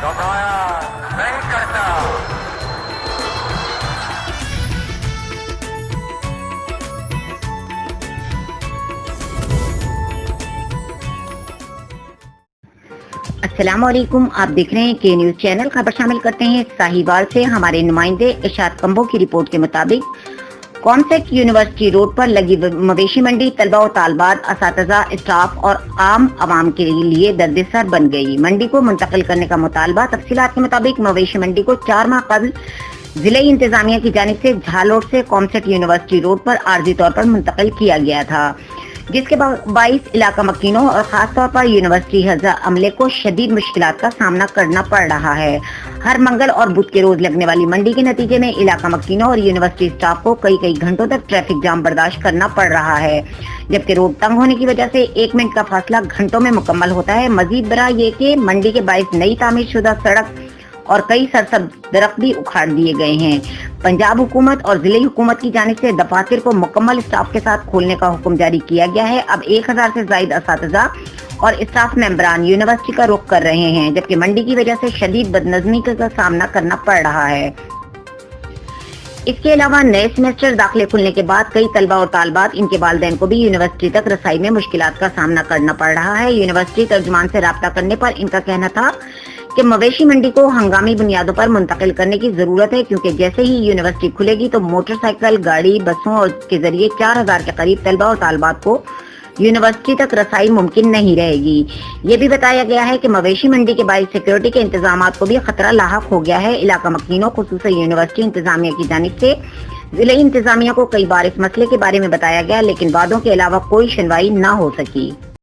گھبرایا نہیں کرتا۔ السلام علیکم، آپ دیکھ رہے ہیں کے نیوز چینل۔ خبر شامل کرتے ہیں ساہیوال سے۔ ہمارے نمائندے ارشاد کمبو کی رپورٹ کے مطابق کانسیپٹ یونیورسٹی روڈ پر لگی مویشی منڈی طلبہ و طالبات، اساتذہ، اسٹاف اور عام عوام کے لیے درد سر بن گئی۔ منڈی کو منتقل کرنے کا مطالبہ۔ تفصیلات کے مطابق مویشی منڈی کو 4 ماہ قبل ضلعی انتظامیہ کی جانب سے جھالوڑ سے کانسیپٹ یونیورسٹی روڈ پر عارضی طور پر منتقل کیا گیا تھا، جس کے باعث علاقہ مکینوں اور خاص طور پر یونیورسٹی عملے کو شدید مشکلات کا سامنا کرنا پڑ رہا ہے۔ ہر منگل اور بدھ کے روز لگنے والی منڈی کے نتیجے میں علاقہ مکینوں اور یونیورسٹی سٹاف کو کئی گھنٹوں تک ٹریفک جام برداشت کرنا پڑ رہا ہے، جبکہ روڈ تنگ ہونے کی وجہ سے 1 منٹ کا فاصلہ گھنٹوں میں مکمل ہوتا ہے۔ مزید برآں یہ کہ منڈی کے باعث نئی تعمیر شدہ سڑک اور کئی سرسبز درخت بھی اکھاڑ دیے گئے ہیں۔ پنجاب حکومت اور ضلعی حکومت کی جانب سے دفاتر کو مکمل اسٹاف کے ساتھ کھولنے کا حکم جاری کیا گیا ہے۔ اب 1000 سے زائد اساتذہ اور اسٹاف ممبران یونیورسٹی کا رخ کر رہے ہیں، جبکہ منڈی کی وجہ سے شدید بدنظمی کا سامنا کرنا پڑ رہا ہے۔ اس کے علاوہ نئے سیمسٹر داخلے کھلنے کے بعد کئی طلبہ اور طالبات، ان کے والدین کو بھی یونیورسٹی تک رسائی میں مشکلات کا سامنا کرنا پڑ رہا ہے۔ یونیورسٹی ترجمان سے رابطہ کرنے پر ان کا کہنا تھا کہ مویشی منڈی کو ہنگامی بنیادوں پر منتقل کرنے کی ضرورت ہے، کیونکہ جیسے ہی یونیورسٹی کھلے گی تو موٹر سائیکل، گاڑی، بسوں اور کے ذریعے 4000 کے قریب طلبہ اور طالبات کو یونیورسٹی تک رسائی ممکن نہیں رہے گی۔ یہ بھی بتایا گیا ہے کہ مویشی منڈی کے باعث سیکیورٹی کے انتظامات کو بھی خطرہ لاحق ہو گیا ہے۔ علاقہ مکینوں خصوصاً یونیورسٹی انتظامیہ کی جانب سے ضلعی انتظامیہ کو کئی بار اس مسئلے کے بارے میں بتایا گیا، لیکن وعدوں کے علاوہ کوئی سنوائی نہ ہو سکی۔